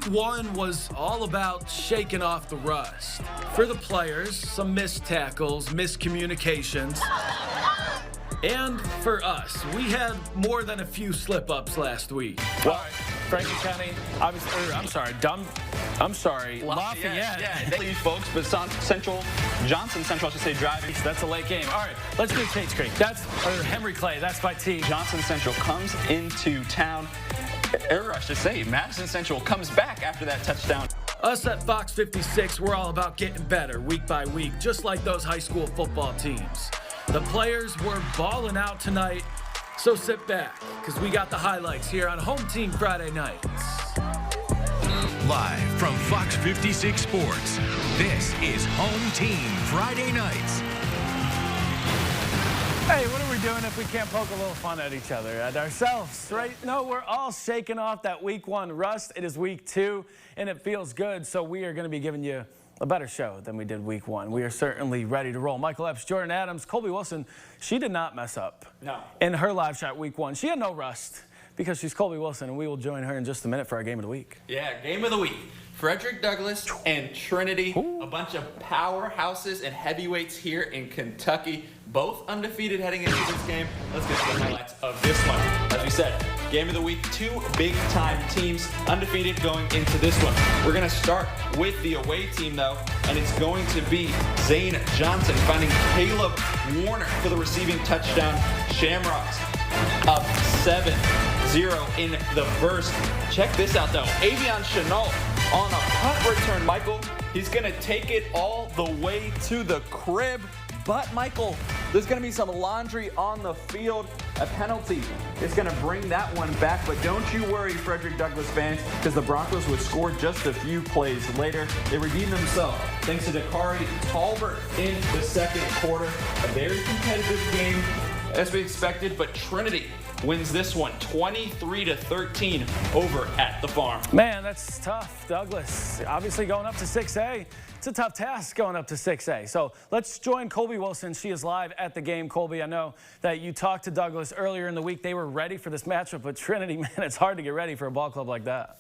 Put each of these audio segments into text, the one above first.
1 was all about shaking off the rust. For the players, some missed tackles, miscommunications. And for us, we had more than a few slip-ups last week. Well, Franklin County, obviously, Lafayette. Yeah, they leave folks, but Johnson Central, I should say, driving. That's a late game. All right, let's do Tate's Creek. Henry Clay, that's by T. Johnson Central comes into town, or I should say, Madison Central comes back after that touchdown. Us at Fox 56, we're all about getting better week by week, just like those high school football teams. The players were balling out tonight, so sit back, because we got the highlights here on Home Team Friday nights. Live from Fox 56 Sports, this is Home Team Friday nights. Hey, what are we doing if we can't poke a little fun at each other, at ourselves, right? No, we're all shaking off that week 1 rust. It is week 2, and it feels good, so we are going to be giving you a better show than we did week 1. We are certainly ready to roll. Michael Epps, Jordan Adams, Colby Wilson, she did not mess up in her live shot week 1. She had no rust because she's Colby Wilson, and we will join her in just a minute for our game of the week. Yeah, game of the week. Frederick Douglass and Trinity, a bunch of powerhouses and heavyweights here in Kentucky, both undefeated heading into this game. Let's get to the highlights of this one. As we said, game of the week, 2 big-time teams undefeated going into this one. We're going to start with the away team, though, and it's going to be Zane Johnson finding Caleb Warner for the receiving touchdown. Shamrocks up 7-0 in the first. Check this out, though. Avion Chenault on a punt return, Michael. He's going to take it all the way to the crib. But, Michael, there's going to be some laundry on the field. A penalty is going to bring that one back. But don't you worry, Frederick Douglass fans, because the Broncos would score just a few plays later. They redeemed themselves thanks to Dakari Talbert in the second quarter. A very competitive game, as we expected, but Trinity wins this one 23-13 over at the farm. Man, that's tough. Douglas, obviously going up to 6A. It's a tough task going up to 6A. So let's join Colby Wilson. She is live at the game. Colby, I know that you talked to Douglas earlier in the week. They were ready for this matchup, but Trinity, man, it's hard to get ready for a ball club like that.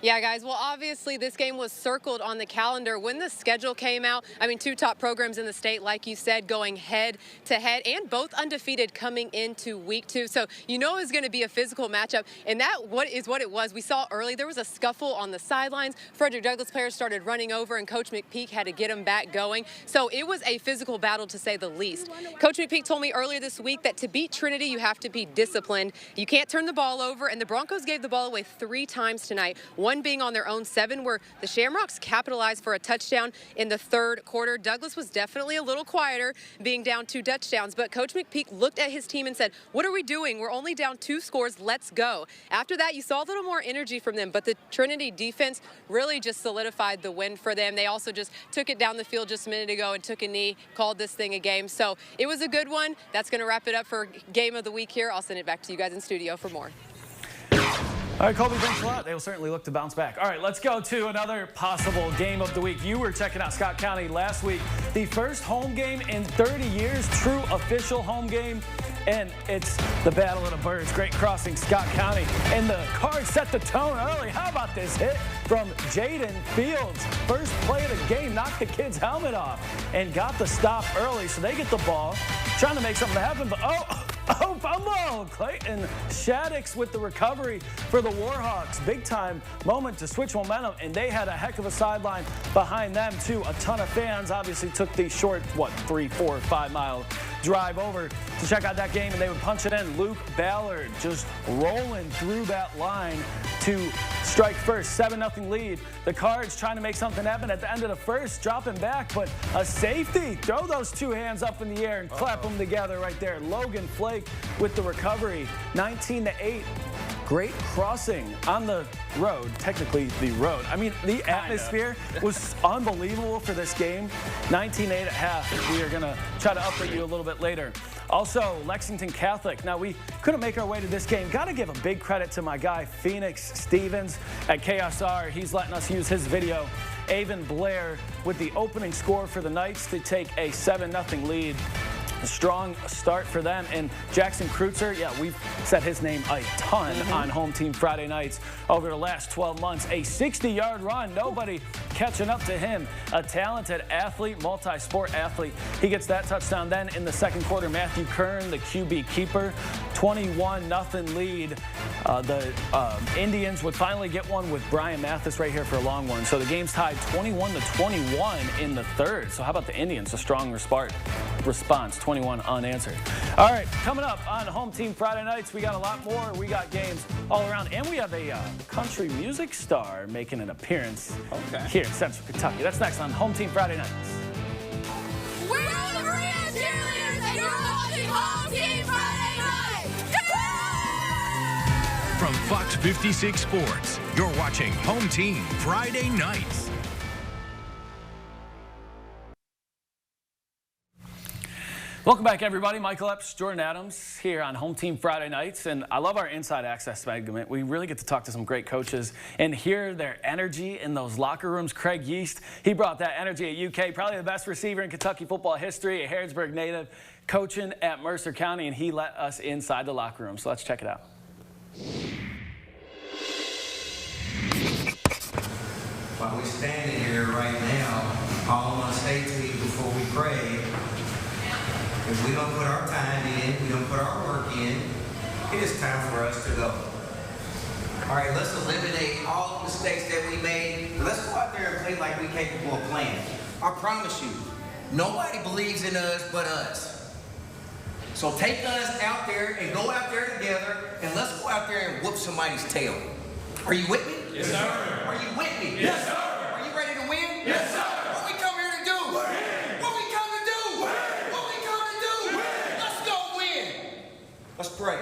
Yeah, guys, well, obviously this game was circled on the calendar when the schedule came out. I mean, 2 top programs in the state, like you said, going head-to-head, and both undefeated coming into week 2. So you know it's going to be a physical matchup, and that what it was. We saw early there was a scuffle on the sidelines. Frederick Douglass players started running over, and Coach McPeak had to get them back going. So it was a physical battle, to say the least. Coach McPeak told me earlier this week that to beat Trinity, you have to be disciplined. You can't turn the ball over, and the Broncos gave the ball away 3 times tonight. One being on their own 7, where the Shamrocks capitalized for a touchdown in the third quarter. Douglas was definitely a little quieter, being down 2 touchdowns, but Coach McPeak looked at his team and said, what are we doing? We're only down 2 scores. Let's go. After that, you saw a little more energy from them, but the Trinity defense really just solidified the win for them. They also just took it down the field just a minute ago and took a knee, called this thing a game. So it was a good one. That's going to wrap it up for game of the week here. I'll send it back to you guys in studio for more. All right, Colby, thanks a lot. They will certainly look to bounce back. All right, let's go to another possible game of the week. You were checking out Scott County last week. The first home game in 30 years, true official home game, and it's the Battle of the Birds. Great crossing, Scott County. And the Cards set the tone early. How about this hit from Jaden Fields? First play of the game, knocked the kid's helmet off and got the stop early, so they get the ball. Trying to make something happen, but oh, fumble! Clayton Shaddix with the recovery for the Warhawks. Big time moment to switch momentum, and they had a heck of a sideline behind them too. A ton of fans obviously took the short, 3, 4, 5 mile drive over to check out that game, and they would punch it in. Luke Ballard just rolling through that line to strike first. 7-0 lead. The Cards trying to make something happen at the end of the first, dropping back, but a safety. Throw those 2 hands up in the air and clap them together right there. Logan Flake with the recovery. 19-8. Great crossing on the road, technically the road. I mean, the atmosphere was unbelievable for this game. 19-8 at half. We are going to try to update you a little bit later. Also, Lexington Catholic. Now, we couldn't make our way to this game. Got to give a big credit to my guy, Phoenix Stevens at KSR. He's letting us use his video. Avon Blair with the opening score for the Knights to take a 7-0 lead. A strong start for them. And Jackson Kreutzer, yeah, we've said his name a ton on Home Team Friday nights over the last 12 months. A 60-yard run, nobody catching up to him. A talented athlete, multi-sport athlete. He gets that touchdown. Then in the second quarter, Matthew Kern, the QB keeper, 21-0 lead. The Indians would finally get one with Brian Mathis right here for a long one. So the game's tied 21-21 in the third. So how about the Indians? A strong response, 21 unanswered. All right, coming up on Home Team Friday nights, we got a lot more. We got games all around, and we have a country music star making an appearance here in Central Kentucky. That's next on Home Team Friday nights. We're the Maria Cheerleaders, and you're watching Home Team Friday night. From Fox 56 Sports, you're watching Home Team Friday nights. Welcome back, everybody. Michael Epps, Jordan Adams here on Home Team Friday nights. And I love our Inside Access segment. We really get to talk to some great coaches and hear their energy in those locker rooms. Craig Yeast, he brought that energy at UK, probably the best receiver in Kentucky football history, a Harrodsburg native, coaching at Mercer County, and he let us inside the locker room. So let's check it out. While we're standing here right now, all I want to say to you before we pray, if we don't put our time in, we don't put our work in, it is time for us to go. All right, let's eliminate all the mistakes that we made. Let's go out there and play like we're capable of playing. I promise you, nobody believes in us but us. So take us out there and go out there together, and let's go out there and whoop somebody's tail. Are you with me? Yes, sir. Are you with me? Yes, sir. Are you ready to win? Yes, sir. What we come here to do? Win. What we come to do? Win. What we come to do? Win. Let's go win. Let's pray.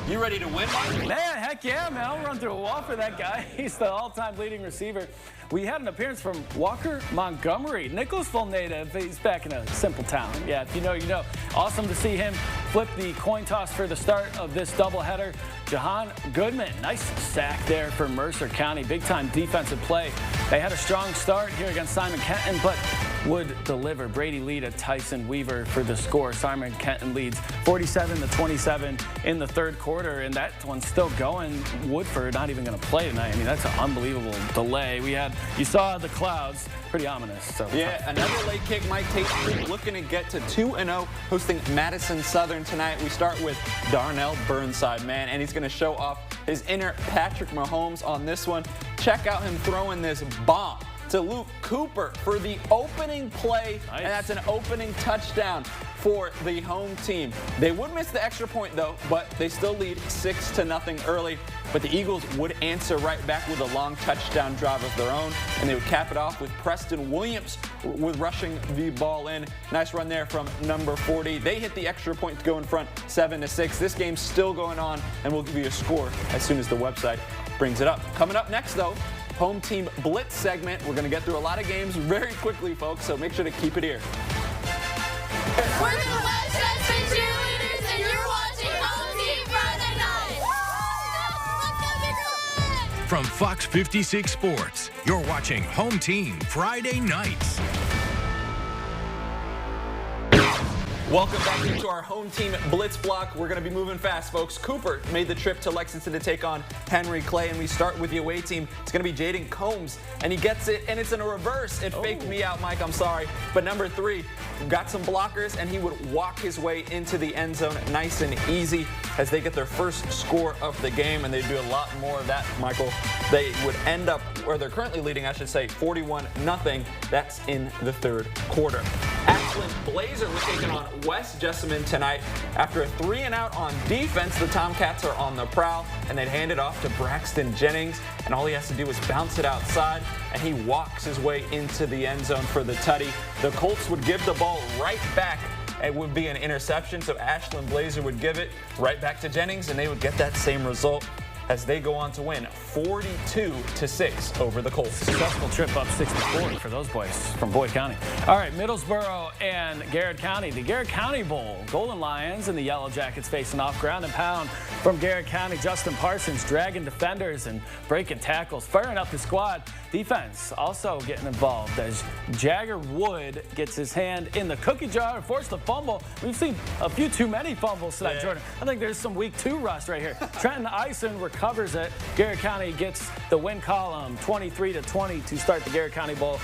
You ready to win, Mike? Man, heck yeah, man. I'll run through a wall for that guy. He's the all-time leading receiver. We had an appearance from Walker Montgomery, Nicholasville native. He's back in a simple town. Yeah, if you know, you know. Awesome to see him flip the coin toss for the start of this doubleheader. Jahan Goodman, nice sack there for Mercer County. Big-time defensive play. They had a strong start here against Simon Kenton, but would deliver. Brady Lee to Tyson Weaver for the score. Simon Kenton leads 47-27 in the third quarter, and that one's still going. Woodford not even going to play tonight. I mean, that's an unbelievable delay. You saw the clouds, pretty ominous. So yeah, another late kick. Mike Tate Street looking to get to 2-0, hosting Madison Southern tonight. We start with Darnell Burnside, man, and he's going to show off his inner Patrick Mahomes on this one. Check out him throwing this bomb to Luke Cooper for the opening play, nice. And that's an opening touchdown for the home team. They would miss the extra point, though, but they still lead 6-0 early. But the Eagles would answer right back with a long touchdown drive of their own, and they would cap it off with Preston Williams with rushing the ball in. Nice run there from number 40. They hit the extra point to go in front 7-6. This game's still going on, and we'll give you a score as soon as the website brings it up. Coming up next, though, Home Team Blitz segment. We're going to get through a lot of games very quickly, folks, so make sure to keep it here. We're the Westchester Cheerleaders, and you're watching Home Team Friday night. Let's go, Big Red! From Fox 56 Sports, you're watching Home Team Friday nights. Welcome back into our home team blitz block. We're going to be moving fast, folks. Cooper made the trip to Lexington to take on Henry Clay, and we start with the away team. It's going to be Jaden Combs, and he gets it, and it's in a reverse. It faked me out, Mike. I'm sorry. But number 3 got some blockers, and he would walk his way into the end zone nice and easy as they get their first score of the game, and they do a lot more of that, Michael. They would end up, where they're currently leading, I should say, 41-0. That's in the third quarter. Ashland Blazer was taking on West Jessamine tonight. After a 3-and-out on defense, the Tomcats are on the prowl, and they'd hand it off to Braxton Jennings, and all he has to do is bounce it outside, and he walks his way into the end zone for the tutty. The Colts would give the ball right back. It would be an interception, so Ashland Blazer would give it right back to Jennings, and they would get that same result. as they go on to win 42-6 over the Colts. Successful trip up 64 for those boys from Boyd County. All right, Middlesboro and Garrett County. The Garrett County Bowl. Golden Lions and the Yellow Jackets facing off. Ground and pound from Garrett County. Justin Parsons dragging defenders and breaking tackles, firing up the squad. Defense also getting involved as Jagger Wood gets his hand in the cookie jar and forced a fumble. We've seen a few too many fumbles tonight, Jordan. I think there's some week 2 rust right here. Trenton Eisen recovers it. Garrett County gets the win column 23-20 to start the Garrett County Bowl.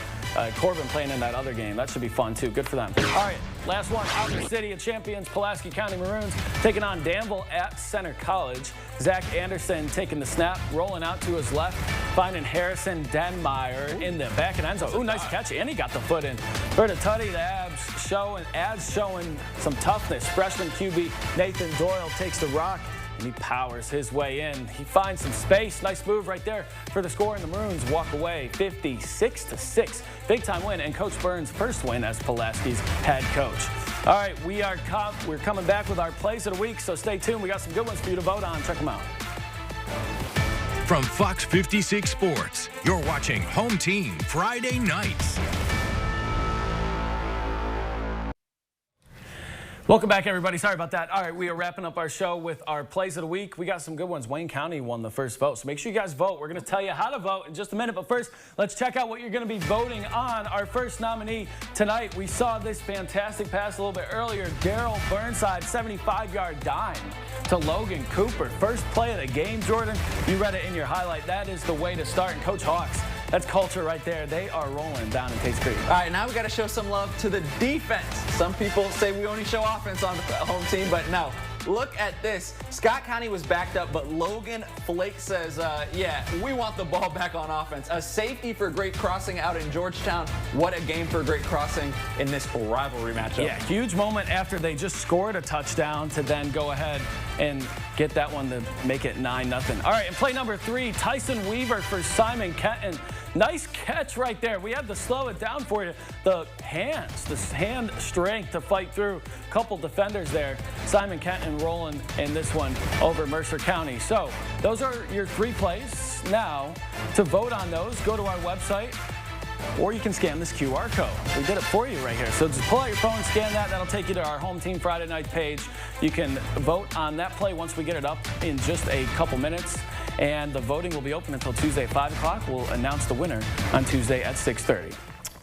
Corbin playing in that other game. That should be fun, too. Good for them. All right, last one. Out in the city of champions, Pulaski County Maroons taking on Danville at Center College. Zach Anderson taking the snap, rolling out to his left, finding Harrison Denmeyer in the back and end zone. Ooh, nice catch, and he got the foot in. For the tutty, the Abs showing some toughness. Freshman QB Nathan Doyle takes the rock, and he powers his way in. He finds some space. Nice move right there for the score, and the Maroons walk away 56-6. Big time win, and Coach Burns' first win as Pulaski's head coach. All right, we're coming back with our plays of the week, so stay tuned. We got some good ones for you to vote on. Check them out. From Fox 56 Sports, you're watching Home Team Friday nights. Welcome back, everybody. Sorry about that. All right, we are wrapping up our show with our plays of the week. We got some good ones. Wayne County won the first vote, so make sure you guys vote. We're going to tell you how to vote in just a minute, but first, let's check out what you're going to be voting on. Our first nominee tonight, we saw this fantastic pass a little bit earlier. Daryl Burnside, 75-yard dime to Logan Cooper. First play of the game, Jordan. You read it in your highlight. That is the way to start. And Coach Hawks, that's culture right there. They are rolling down in Tate's Creek. All right, now we got to show some love to the defense. Some people say we only show offense on the home team, but no. Look at this. Scott County was backed up, but Logan Flake says, yeah, we want the ball back on offense. A safety for great crossing out in Georgetown. What a game for great crossing in this rivalry matchup. Yeah, huge moment after they just scored a touchdown to then go ahead and get that one to make it 9-0. All right, and play number 3, Tyson Weaver for Simon Kenton. Nice catch right there. We had to slow it down for you. The hands, the hand strength to fight through a couple defenders there. Simon Kenton rolling in this one over Mercer County. So those are your 3 plays. Now, to vote on those, go to our website, or you can scan this QR code. We did it for you right here. So just pull out your phone, scan that. That'll take you to our Home Team Friday Night page. You can vote on that play once we get it up in just a couple minutes. And the voting will be open until Tuesday at 5 o'clock. We'll announce the winner on Tuesday at 6:30.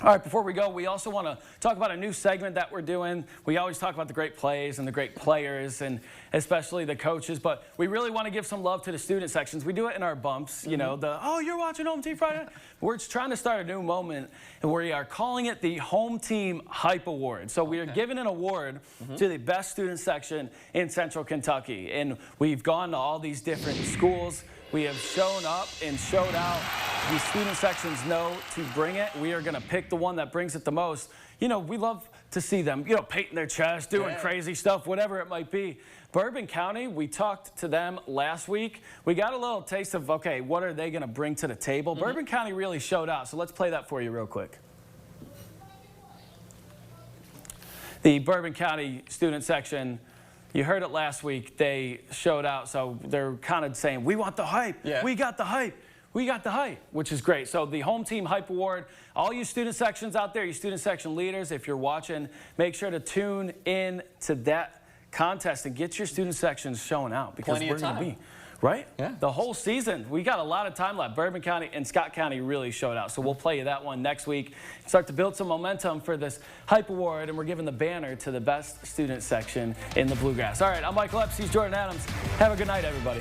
All right, before we go, we also want to talk about a new segment that we're doing. We always talk about the great plays and the great players and especially the coaches, but we really want to give some love to the student sections. We do it in our bumps, you know, oh, you're watching Home Team Friday. We're just trying to start a new moment, and we are calling it the Home Team Hype Award. So we are giving an award to the best student section in Central Kentucky, and we've gone to all these different schools. We have shown up and showed out. These student sections know to bring it. We are going to pick the one that brings it the most. You know, we love to see them, you know, painting their chest, doing crazy stuff, whatever it might be. Bourbon County, we talked to them last week. We got a little taste of, okay, what are they going to bring to the table? Bourbon County really showed out, so let's play that for you real quick. The Bourbon County student section, you heard it last week, they showed out, so they're kind of saying, we want the hype, we got the hype, we got the hype, which is great. So the Home Team Hype Award, all you student sections out there, you student section leaders, if you're watching, make sure to tune in to that contest and get your student sections showing out, because we're going to be, right? Yeah. The whole season. We got a lot of time left. Bourbon County and Scott County really showed out. So we'll play you that one next week. Start to build some momentum for this Hype Award, and we're giving the banner to the best student section in the Bluegrass. All right, I'm Michael Epps. He's Jordan Adams. Have a good night, everybody.